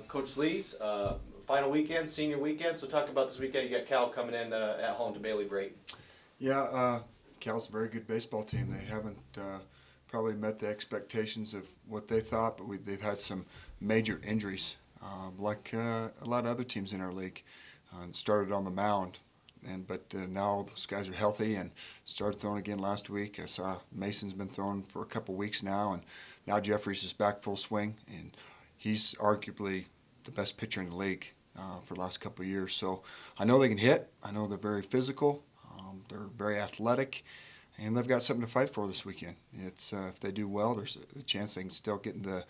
Coach Lees, final weekend, senior weekend. So talk about this weekend. You got Cal coming in at home to Bailey-Brayton. Yeah, Cal's a very good baseball team. They haven't probably met the expectations of what they thought, but they've had some major injuries, like a lot of other teams in our league. Started on the mound, but now those guys are healthy and started throwing again last week. I saw Mason's been throwing for a couple weeks now, and now Jeffries is back full swing, and he's arguably the best pitcher in the league for the last couple of years. So I know they can hit. I know they're very physical. They're very athletic, and they've got something to fight for this weekend. It's if they do well, there's a chance they can still get into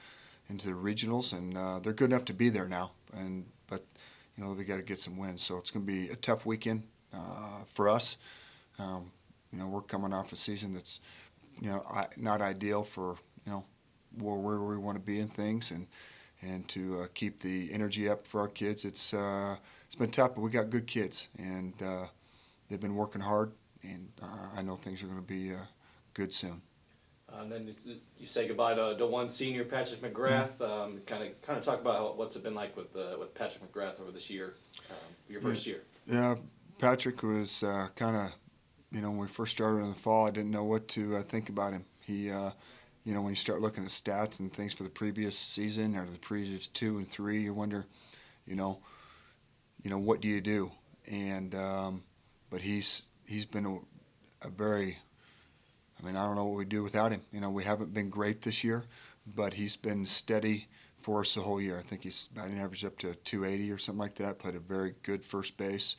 the regionals, and they're good enough to be there now. But they got to get some wins. So it's going to be a tough weekend for us. We're coming off a season that's not ideal for where we want to be in things, and to keep the energy up for our kids. It's been tough, but we got good kids, and they've been working hard, and I know things are going to be good soon. And then you say goodbye to one senior, Patrick McGrath. Kind of talk about what's it been like with Patrick McGrath over this year, your first year. Yeah, Patrick was kind of, when we first started in the fall, I didn't know what to think about him. He, when you start looking at stats and things for the previous season or the previous 2 and 3, you wonder, what do you do? And but he's been a very, I don't know what we do without him. We haven't been great this year, but he's been steady for us the whole year. I think he's batting average up to 280 or something like that. Played a very good first base.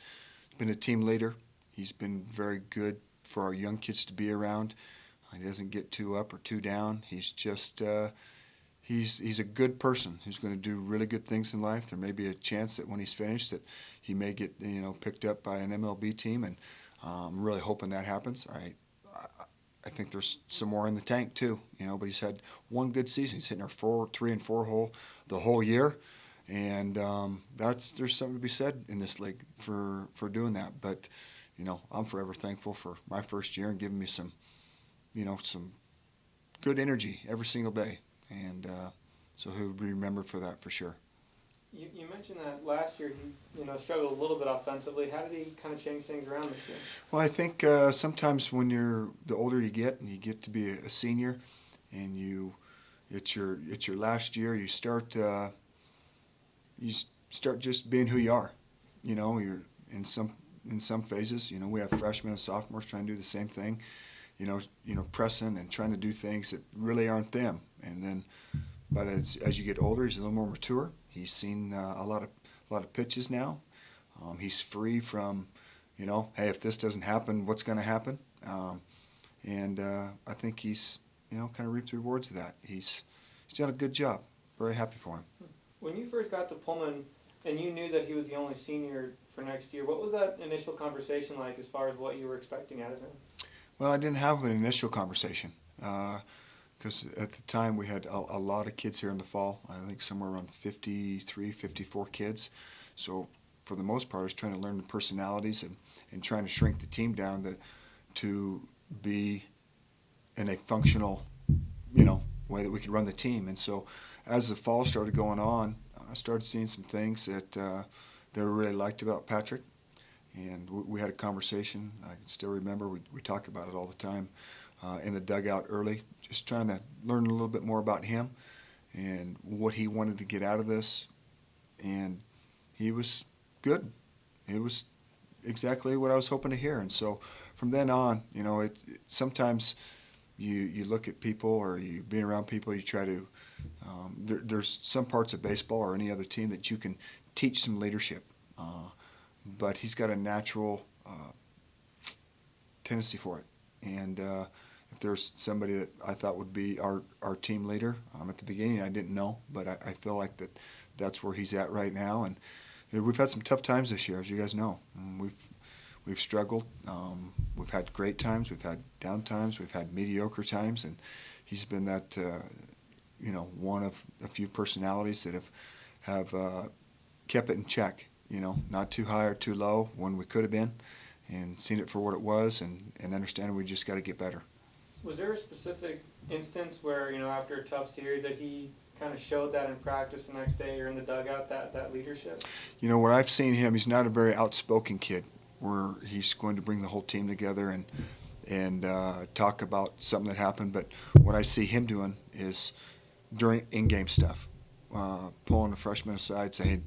He's been a team leader. He's been very good for our young kids to be around. He doesn't get too up or too down. He's just he's a good person who's going to do really good things in life. There may be a chance that when he's finished that he may get picked up by an MLB team, and I'm really hoping that happens. I think there's some more in the tank too, but he's had one good season. He's hitting our 3 and 4 hole the whole year, and there's something to be said in this league for doing that. But I'm forever thankful for my first year and giving me some good energy every single day, and so he'll be remembered for that for sure. You mentioned that last year he struggled a little bit offensively. How did he kind of change things around this year? Well, I think sometimes when the older you get and you get to be a senior, and it's your last year, you start just being who you are. You're in some phases. We have freshmen and sophomores trying to do the same thing. Pressing and trying to do things that really aren't them. And then, as you get older, he's a little more mature. He's seen a lot of pitches now. He's free from, hey, if this doesn't happen, what's going to happen? And I think he's, kind of reaped the rewards of that. He's done a good job. Very happy for him. When you first got to Pullman and you knew that he was the only senior for next year, what was that initial conversation like as far as what you were expecting out of him? Well, I didn't have an initial conversation because at the time we had a lot of kids here in the fall. I think somewhere around 53, 54 kids. So for the most part, I was trying to learn the personalities and trying to shrink the team down to be in a functional, way that we could run the team. And so as the fall started going on, I started seeing some things that they really liked about Patrick. And we had a conversation. I can still remember we talk about it all the time in the dugout early, just trying to learn a little bit more about him and what he wanted to get out of this. And he was good. It was exactly what I was hoping to hear. And so from then on, sometimes you look at people or you being around people, you try to there's some parts of baseball or any other team that you can teach some leadership. But he's got a natural tendency for it. And if there's somebody that I thought would be our team leader, at the beginning I didn't know, but I feel like that's where he's at right now. And we've had some tough times this year, as you guys know. We've struggled. We've had great times. We've had down times. We've had mediocre times. And he's been that, one of a few personalities that have kept it in check. Not too high or too low when we could have been, and seen it for what it was, and understanding we just got to get better. Was there a specific instance where, after a tough series that he kind of showed that in practice the next day or in the dugout, that leadership? You know, what I've seen him, he's not a very outspoken kid where he's going to bring the whole team together and talk about something that happened. But what I see him doing is during in-game stuff, pulling the freshman aside, saying, hey,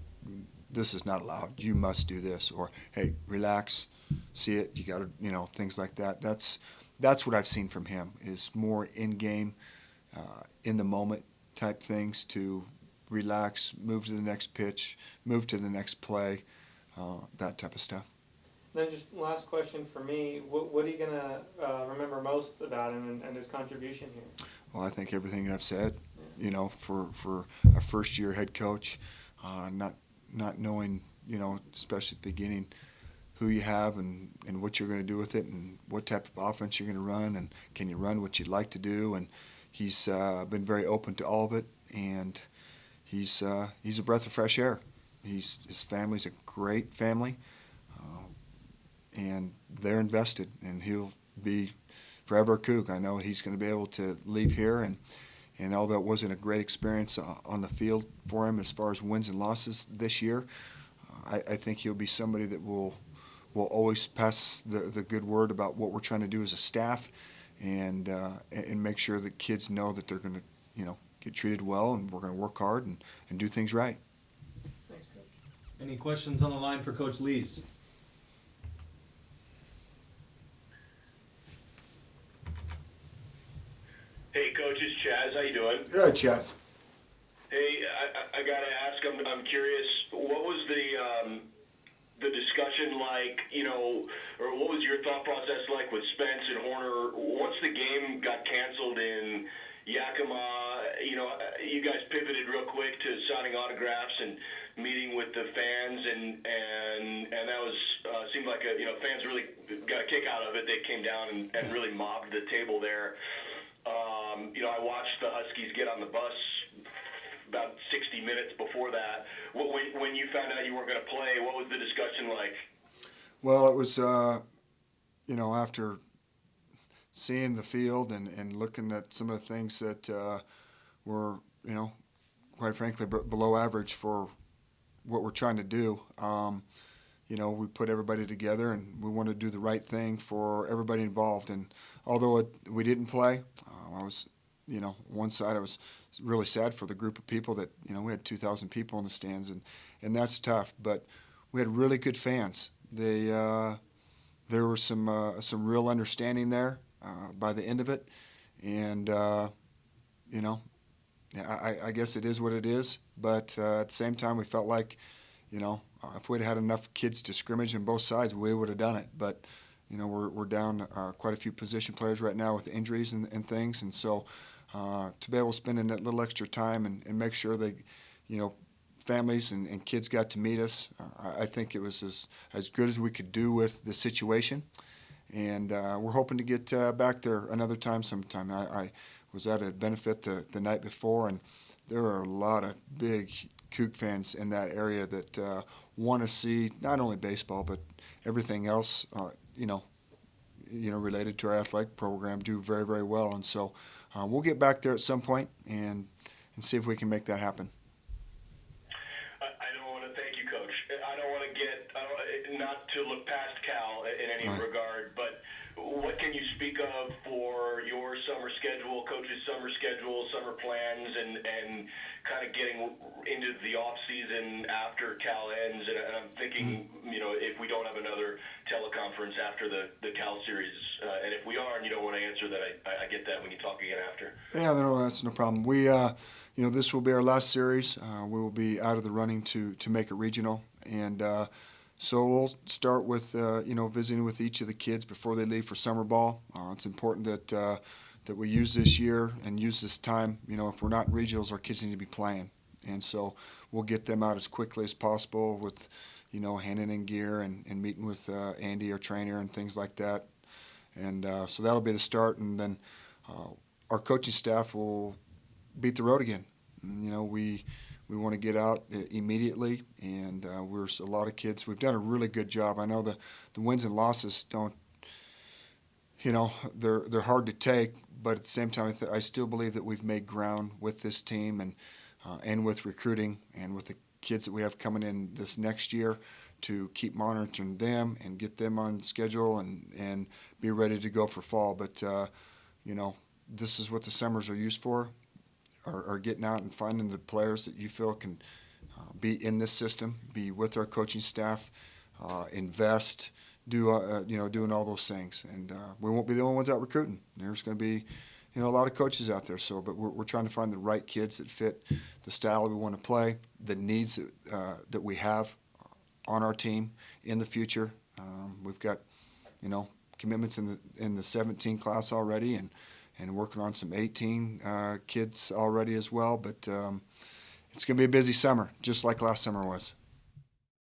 this is not allowed. You must do this. Or, hey, relax, see it. You got to, you know, things like that. That's what I've seen from him is more in-game, in the moment type things to relax, move to the next pitch, move to the next play, that type of stuff. Then just last question for me, what are you going to remember most about him and his contribution here? Well, I think everything I've said, you know, for a first-year head coach, not knowing, you know, especially at the beginning, who you have and what you're going to do with it and what type of offense you're going to run and can you run what you'd like to do. And he's been very open to all of it, and he's a breath of fresh air. His family's a great family, and they're invested, and he'll be forever a Coug. I know he's going to be able to leave here, and although it wasn't a great experience on the field for him as far as wins and losses this year, I think he'll be somebody that will always pass the good word about what we're trying to do as a staff, and make sure that kids know that they're going to, you know, get treated well, and we're going to work hard and do things right. Thanks, Coach. Any questions on the line for Coach Lees? Hey, Coach, it's Chaz. How you doing? Good, Chaz. Hey, I gotta ask. I'm curious. What was the discussion like? You know, or what was your thought process like with Spence and Horner once the game got canceled in Yakima? You know, you guys pivoted real quick to signing autographs and meeting with the fans, and that was seemed like fans really got a kick out of it. They came down and really mobbed the table there. You know, I watched the Huskies get on the bus about 60 minutes before that. When you found out you weren't going to play, what was the discussion like? Well, it was, you know, after seeing the field and looking at some of the things that were, you know, quite frankly, below average for what we're trying to do. You know, we put everybody together, and we want to do the right thing for everybody involved. And although we didn't play, I was, you know, one side I was really sad for the group of people that, you know, we had 2,000 people in the stands, and that's tough. But we had really good fans. There was some real understanding there by the end of it, and you know, I guess it is what it is. But at the same time, we felt like, you know, if we'd had enough kids to scrimmage on both sides, we would have done it. But you know, we're down quite a few position players right now with injuries and things, and so to be able to spend in that little extra time and make sure that, you know, families and kids got to meet us, I think it was as good as we could do with the situation, and we're hoping to get back there another time sometime. I was at a benefit the night before, and there are a lot of big Coug fans in that area that want to see not only baseball but everything else, you know, related to our athletic program do very, very well. And so we'll get back there at some point and see if we can make that happen. I don't want to thank you, Coach. I don't want to not to look past Cal in any regard, but what can you speak of for your summer schedule, Coach's summer schedule, summer plans, and kind of getting into the off season after Cal ends? And I'm thinking, you know, if we don't have another teleconference after the Cal series, and if we are, and you don't want to answer that, I get that. We can talk again after. Yeah, no, that's no problem. We, you know, this will be our last series. We will be out of the running to make a regional, and so we'll start with, you know, visiting with each of the kids before they leave for summer ball. It's important that we use this year and use this time. You know, if we're not in regionals, our kids need to be playing, and so we'll get them out as quickly as possible with, you know, handing in gear and meeting with Andy, our trainer, and things like that. And so that'll be the start, and then our coaching staff will beat the road again. You know, we want to get out immediately, and we're a lot of kids. We've done a really good job. I know the wins and losses don't, you know, they're hard to take, but at the same time, I still believe that we've made ground with this team, and and with recruiting and with the kids that we have coming in this next year, to keep monitoring them and get them on schedule and be ready to go for fall. But, this is what the summers are used for, are getting out and finding the players that you feel can be in this system, be with our coaching staff, invest, doing all those things. And we won't be the only ones out recruiting. There's going to be, a lot of coaches out there. But we're trying to find the right kids that fit the style we want to play, the needs that we have on our team in the future. We've got, commitments in the 17 class already, and working on some 18 kids already as well. But it's going to be a busy summer, just like last summer was.